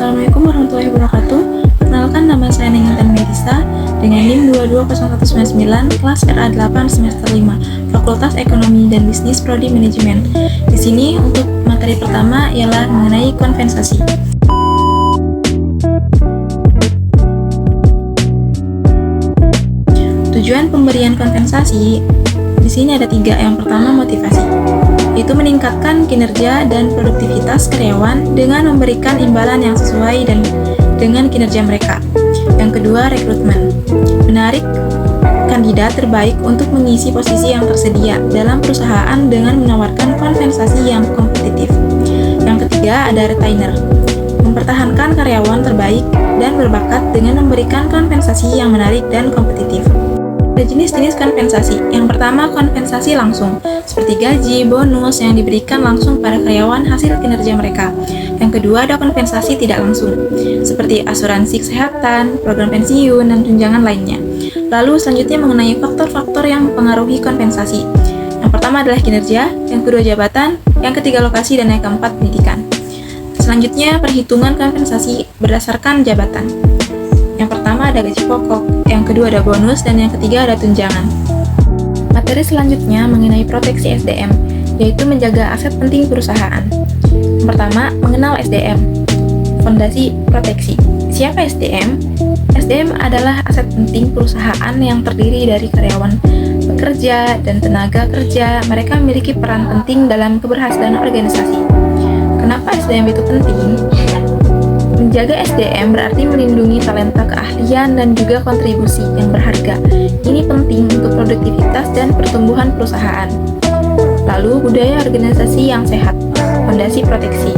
Assalamualaikum warahmatullahi wabarakatuh. Perkenalkan, nama saya Nengintan Melisa dengan NIM 220199, kelas RA8 semester 5, Fakultas Ekonomi dan Bisnis Prodi Manajemen. Di sini untuk materi pertama ialah mengenai kompensasi. Tujuan pemberian kompensasi di sini ada 3. Yang pertama, motivasi, yaitu meningkatkan kinerja dan produktivitas karyawan dengan memberikan imbalan yang sesuai dengan kinerja mereka. Yang kedua, rekrutmen, menarik kandidat terbaik untuk mengisi posisi yang tersedia dalam perusahaan dengan menawarkan kompensasi yang kompetitif. Yang ketiga, ada retainer, mempertahankan karyawan terbaik dan berbakat dengan memberikan kompensasi yang menarik dan kompetitif. Ada jenis-jenis kompensasi. Yang pertama, kompensasi langsung, seperti gaji, bonus yang diberikan langsung pada karyawan hasil kinerja mereka. Yang kedua, ada kompensasi tidak langsung, seperti asuransi kesehatan, program pensiun, dan tunjangan lainnya. Lalu selanjutnya mengenai faktor-faktor yang mempengaruhi kompensasi. Yang pertama adalah kinerja, yang kedua jabatan, yang ketiga lokasi, dan yang keempat pendidikan. Selanjutnya, perhitungan kompensasi berdasarkan jabatan. Yang pertama ada gaji pokok, yang kedua ada bonus, dan yang ketiga ada tunjangan. Materi selanjutnya mengenai proteksi SDM, yaitu menjaga aset penting perusahaan. Yang pertama, mengenal SDM. Fondasi proteksi. Siapa SDM? SDM adalah aset penting perusahaan yang terdiri dari karyawan pekerja dan tenaga kerja. Mereka memiliki peran penting dalam keberhasilan organisasi. Kenapa SDM itu penting? Menjaga SDM berarti melindungi talenta keahlian dan juga kontribusi yang berharga. Ini penting untuk produktivitas dan pertumbuhan perusahaan. Lalu, budaya organisasi yang sehat. Fondasi proteksi.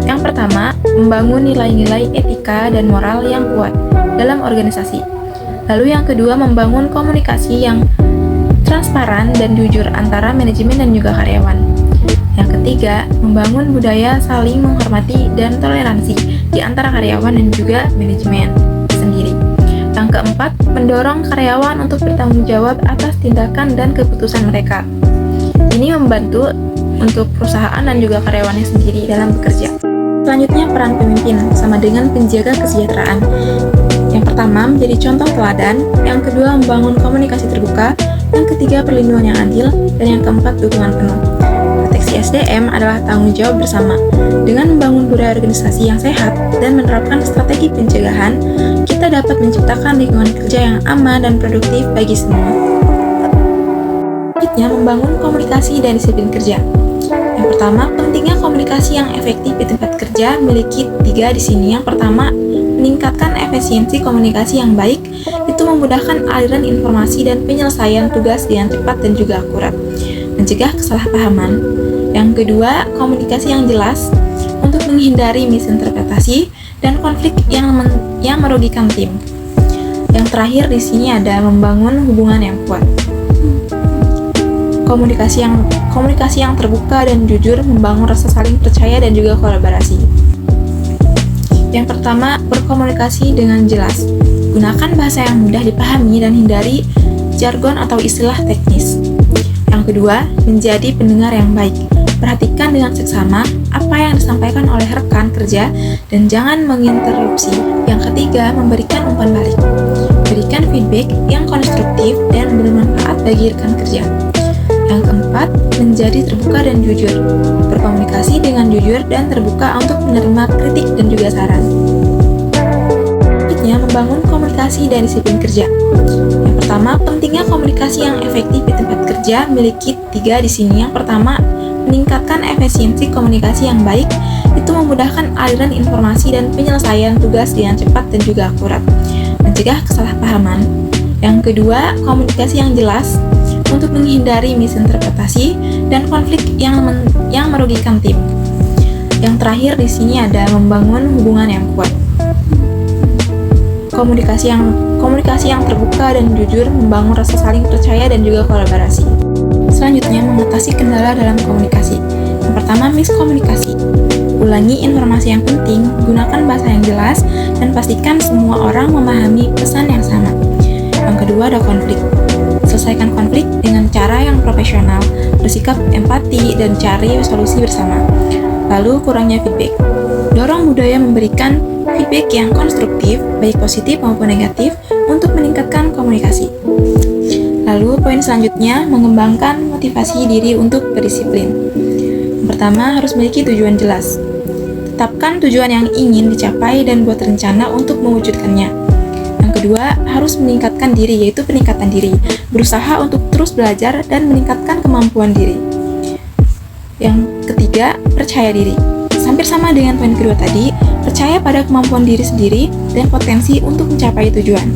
Yang pertama, membangun nilai-nilai etika dan moral yang kuat dalam organisasi. Lalu yang kedua, membangun komunikasi yang transparan dan jujur antara manajemen dan juga karyawan. Yang ketiga, membangun budaya saling menghormati dan toleransi di antara karyawan dan juga manajemen sendiri. Yang keempat, mendorong karyawan untuk bertanggung jawab atas tindakan dan keputusan mereka. Ini membantu untuk perusahaan dan juga karyawannya sendiri dalam bekerja. Selanjutnya, peran pemimpin sama dengan penjaga kesejahteraan. Yang pertama, menjadi contoh teladan. Yang kedua, membangun komunikasi terbuka. Yang ketiga, perlindungan yang adil. Dan yang keempat, dukungan penuh. Proteksi SDM adalah tanggung jawab bersama. Dengan membangun budaya organisasi yang sehat dan menerapkan strategi pencegahan, kita dapat menciptakan lingkungan kerja yang aman dan produktif bagi semua. Selanjutnya, membangun komunikasi dan disiplin kerja. Yang pertama, pentingnya komunikasi yang efektif di tempat kerja memiliki 3 di sini. Yang pertama, meningkatkan efisiensi komunikasi yang baik, itu memudahkan aliran informasi dan penyelesaian tugas dengan cepat dan juga akurat. Mencegah kesalahpahaman. Yang kedua, komunikasi yang jelas untuk menghindari misinterpretasi dan konflik yang merugikan tim. Yang terakhir di sini ada membangun hubungan yang kuat. Komunikasi yang terbuka dan jujur, membangun rasa saling percaya dan juga kolaborasi. Yang pertama, berkomunikasi dengan jelas. Gunakan bahasa yang mudah dipahami dan hindari jargon atau istilah teknis. Yang kedua, menjadi pendengar yang baik. Perhatikan dengan seksama apa yang disampaikan oleh rekan kerja dan jangan menginterupsi. Yang ketiga, memberikan umpan balik. Berikan feedback yang konstruktif dan bermanfaat bagi rekan kerja. Yang keempat, menjadi terbuka dan jujur. Berkomunikasi dengan jujur dan terbuka untuk menerima kritik dan juga saran. Selanjutnya, membangun komunikasi dan disiplin kerja. Yang pertama, pentingnya komunikasi yang efektif di tempat kerja memiliki 3 di sini. Yang pertama, meningkatkan efisiensi komunikasi yang baik, itu memudahkan aliran informasi dan penyelesaian tugas dengan cepat dan juga akurat. Mencegah kesalahpahaman. Yang kedua, komunikasi yang jelas untuk menghindari misinterpretasi dan konflik yang merugikan tim. Yang terakhir di sini ada membangun hubungan yang kuat. Komunikasi yang terbuka dan jujur, membangun rasa saling percaya dan juga kolaborasi. Selanjutnya, mengatasi kendala dalam komunikasi. Yang pertama, miskomunikasi. Ulangi informasi yang penting, gunakan bahasa yang jelas, dan pastikan semua orang memahami pesan yang sama. Yang kedua, ada konflik. Selesaikan konflik dengan cara yang profesional, bersikap empati, dan cari solusi bersama. Lalu, kurangnya feedback. Dorong budaya memberikan feedback yang konstruktif, baik positif maupun negatif, untuk meningkatkan komunikasi. Lalu poin selanjutnya, mengembangkan motivasi diri untuk berdisiplin. Yang pertama, harus memiliki tujuan jelas. Tetapkan tujuan yang ingin dicapai dan buat rencana untuk mewujudkannya. Yang kedua, harus meningkatkan diri, yaitu peningkatan diri. Berusaha untuk terus belajar dan meningkatkan kemampuan diri. Yang ketiga, percaya diri. Hampir sama dengan poin kedua tadi, percaya pada kemampuan diri sendiri dan potensi untuk mencapai tujuan.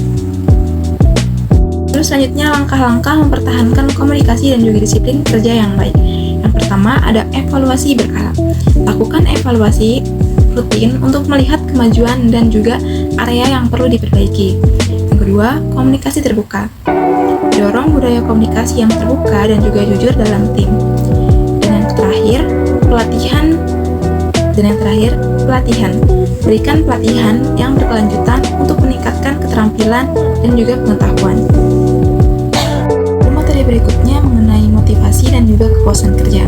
Terus selanjutnya, langkah-langkah mempertahankan komunikasi dan juga disiplin kerja yang baik. Yang pertama, ada evaluasi berkala. Lakukan evaluasi rutin untuk melihat kemajuan dan juga area yang perlu diperbaiki. Yang kedua, komunikasi terbuka. Dorong budaya komunikasi yang terbuka dan juga jujur dalam tim. Dan yang terakhir, pelatihan. Berikan pelatihan yang berkelanjutan untuk meningkatkan keterampilan dan juga pengetahuan. Materi berikutnya mengenai motivasi dan juga kepuasan kerja.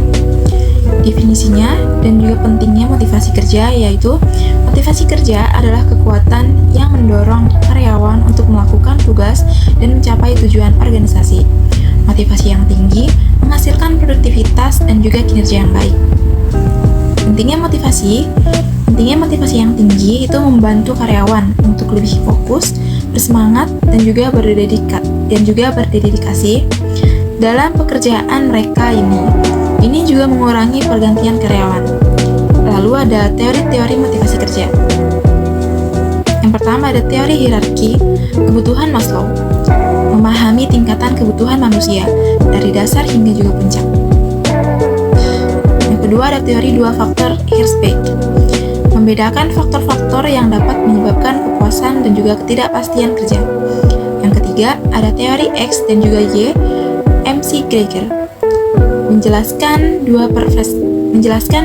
Definisinya dan juga pentingnya motivasi kerja, yaitu motivasi kerja adalah kekuatan yang mendorong karyawan untuk melakukan tugas dan mencapai tujuan organisasi. Motivasi yang tinggi menghasilkan produktivitas dan juga kinerja yang baik. Pentingnya motivasi yang tinggi itu membantu karyawan untuk lebih fokus, bersemangat, dan juga berdedikasi dalam pekerjaan mereka ini. Ini juga mengurangi pergantian karyawan. Lalu ada teori-teori motivasi kerja. Yang pertama ada teori hierarki kebutuhan Maslow. Memahami tingkatan kebutuhan manusia dari dasar hingga juga puncak. Kedua, ada teori dua faktor Herzberg. Membedakan faktor-faktor yang dapat menyebabkan kepuasan dan juga ketidakpastian kerja. Yang ketiga, ada teori X dan juga Y, McGregor. Menjelaskan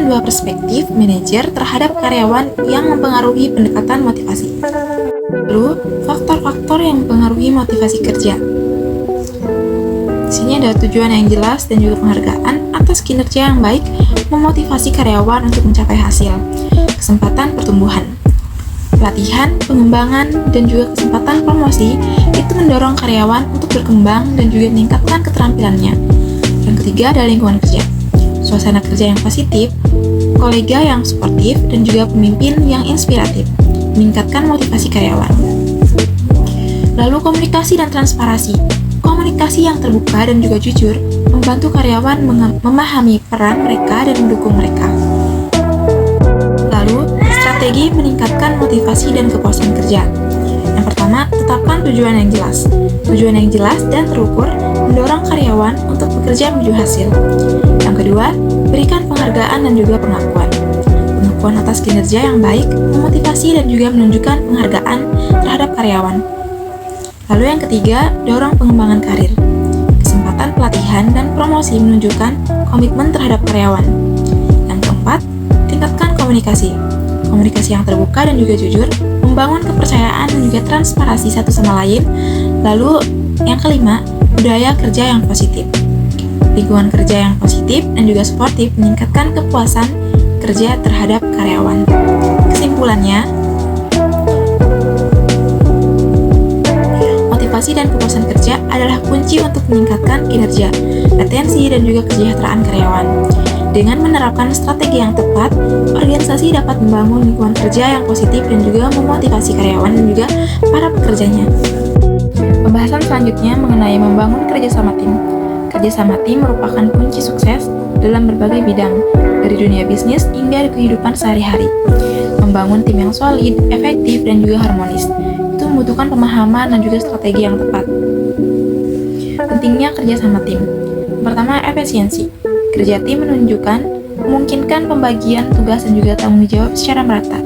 dua perspektif manajer terhadap karyawan yang mempengaruhi pendekatan motivasi. Lalu, faktor-faktor yang mempengaruhi motivasi kerja. Di sini ada tujuan yang jelas dan juga penghargaan atas kinerja yang baik memotivasi karyawan untuk mencapai hasil, kesempatan pertumbuhan, pelatihan, pengembangan, dan juga kesempatan promosi itu mendorong karyawan untuk berkembang dan juga meningkatkan keterampilannya. Yang ketiga ada lingkungan kerja, suasana kerja yang positif, kolega yang suportif, dan juga pemimpin yang inspiratif, meningkatkan motivasi karyawan. Lalu komunikasi dan transparansi. Komunikasi yang terbuka dan juga jujur membantu karyawan memahami peran mereka dan mendukung mereka. Lalu, strategi meningkatkan motivasi dan kepuasan kerja. Yang pertama, tetapkan tujuan yang jelas. Tujuan yang jelas dan terukur mendorong karyawan untuk bekerja menuju hasil. Yang kedua, berikan penghargaan dan juga pengakuan. Pengakuan atas kinerja yang baik memotivasi dan juga menunjukkan penghargaan terhadap karyawan. Lalu yang ketiga, dorong pengembangan karir. Kesempatan pelatihan dan promosi menunjukkan komitmen terhadap karyawan. Yang keempat, tingkatkan komunikasi. Komunikasi yang terbuka dan juga jujur, membangun kepercayaan dan juga transparansi satu sama lain. Lalu yang kelima, budaya kerja yang positif. Lingkungan kerja yang positif dan juga suportif meningkatkan kepuasan kerja terhadap karyawan. Kesimpulannya, motivasi dan kepuasan kerja adalah kunci untuk meningkatkan kinerja, retensi, dan juga kesejahteraan karyawan. Dengan menerapkan strategi yang tepat, organisasi dapat membangun lingkungan kerja yang positif dan juga memotivasi karyawan dan juga para pekerjanya. Pembahasan selanjutnya mengenai membangun kerjasama tim. Kerjasama tim merupakan kunci sukses dalam berbagai bidang, dari dunia bisnis hingga kehidupan sehari-hari. Membangun tim yang solid, efektif, dan juga harmonis itu membutuhkan pemahaman dan juga strategi yang tepat. Pentingnya kerja sama tim. Pertama, efisiensi. Kerja tim memungkinkan pembagian tugas dan juga tanggung jawab secara merata,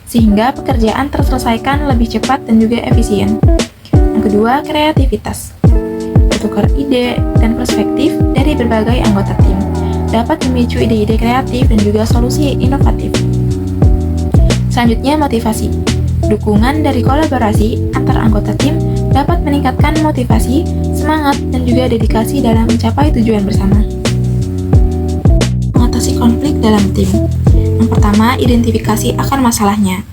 sehingga pekerjaan terselesaikan lebih cepat dan juga efisien. Yang kedua, kreativitas. Bertukar ide dan perspektif dari berbagai anggota tim dapat memicu ide-ide kreatif dan juga solusi inovatif. Selanjutnya, motivasi. Dukungan dari kolaborasi antar anggota tim dapat meningkatkan motivasi, semangat, dan juga dedikasi dalam mencapai tujuan bersama. Mengatasi konflik dalam tim. Yang pertama, identifikasi akan masalahnya.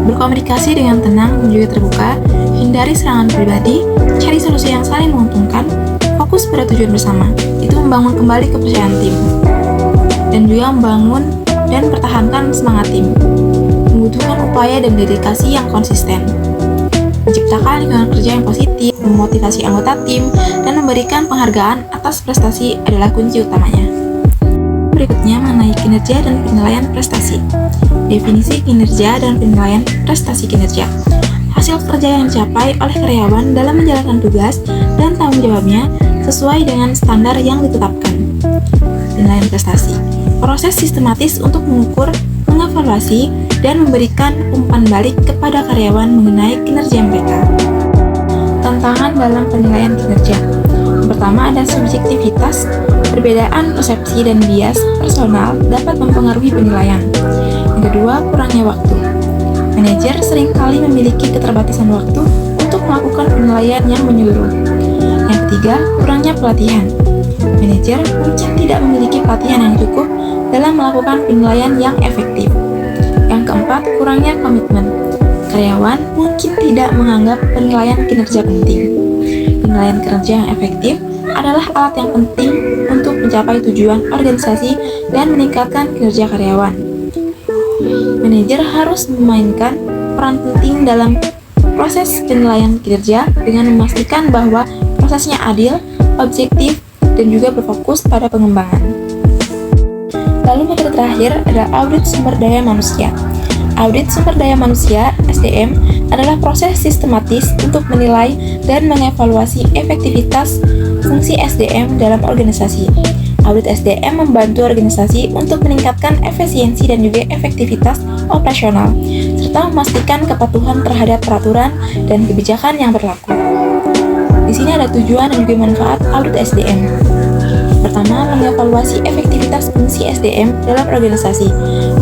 Berkomunikasi dengan tenang dan juga terbuka, hindari serangan pribadi, cari solusi yang saling menguntungkan, fokus pada tujuan bersama. Itu membangun kembali kepercayaan tim. Dan juga membangun dan pertahankan semangat tim. Membutuhkan upaya dan dedikasi yang konsisten. Menciptakan lingkungan kerja yang positif, memotivasi anggota tim, dan memberikan penghargaan atas prestasi adalah kunci utamanya. Berikutnya mengenai kinerja dan penilaian prestasi. Definisi kinerja dan penilaian prestasi kinerja. Hasil kerja yang dicapai oleh karyawan dalam menjalankan tugas dan tanggung jawabnya sesuai dengan standar yang ditetapkan. Penilaian prestasi. Proses sistematis untuk mengukur, mengevaluasi, dan memberikan umpan balik kepada karyawan mengenai kinerja mereka. Tantangan dalam penilaian kinerja. Yang pertama ada subjektivitas, perbedaan persepsi dan bias personal dapat mempengaruhi penilaian. Yang kedua, kurangnya waktu. Manajer seringkali memiliki keterbatasan waktu untuk melakukan penilaian yang menyeluruh. Yang ketiga, kurangnya pelatihan. Manajer mungkin tidak memiliki pelatihan yang cukup dalam melakukan penilaian yang efektif. Yang keempat, kurangnya komitmen. Karyawan mungkin tidak menganggap penilaian kinerja penting. Penilaian kinerja yang efektif adalah alat yang penting untuk mencapai tujuan organisasi dan meningkatkan kinerja karyawan. Manajer harus memainkan peran penting dalam proses penilaian kinerja dengan memastikan bahwa prosesnya adil, objektif, dan juga berfokus pada pengembangan. Lalu metode terakhir adalah audit sumber daya manusia. Audit sumber daya manusia (SDM) adalah proses sistematis untuk menilai dan mengevaluasi efektivitas fungsi SDM dalam organisasi. Audit SDM membantu organisasi untuk meningkatkan efisiensi dan juga efektivitas operasional, serta memastikan kepatuhan terhadap peraturan dan kebijakan yang berlaku. Di sini ada tujuan dan juga manfaat audit SDM. Pertama, mengevaluasi efektivitas fungsi SDM dalam organisasi,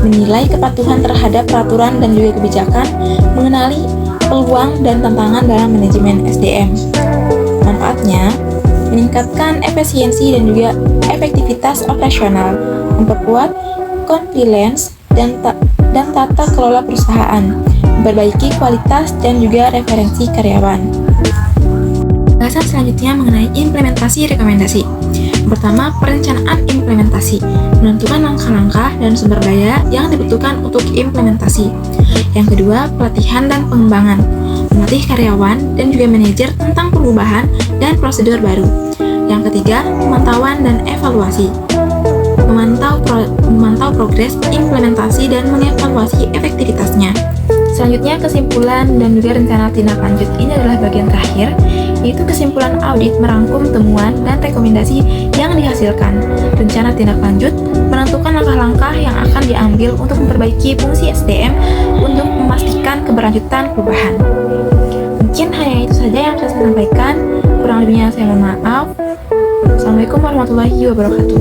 menilai kepatuhan terhadap peraturan dan juga kebijakan, mengenali peluang dan tantangan dalam manajemen SDM. Manfaatnya, meningkatkan efisiensi dan juga efektivitas operasional, memperkuat compliance dan tata kelola perusahaan, memperbaiki kualitas dan juga referensi karyawan. Bahasan selanjutnya mengenai implementasi rekomendasi. Yang pertama, perencanaan implementasi, menentukan langkah-langkah dan sumber daya yang dibutuhkan untuk implementasi. Yang kedua, pelatihan dan pengembangan, melatih karyawan dan juga manajer tentang perubahan dan prosedur baru. Yang ketiga, pemantauan dan evaluasi, memantau progres implementasi dan mengevaluasi efektivitasnya. Selanjutnya, kesimpulan dan juga rencana tindak lanjut. Ini adalah bagian terakhir, yaitu kesimpulan audit merangkum temuan dan rekomendasi yang dihasilkan. Rencana tindak lanjut menentukan langkah-langkah yang akan diambil untuk memperbaiki fungsi SDM untuk memastikan keberlanjutan perubahan. Mungkin hanya itu saja yang saya sampaikan. Kurang lebihnya saya mohon maaf. Assalamualaikum warahmatullahi wabarakatuh.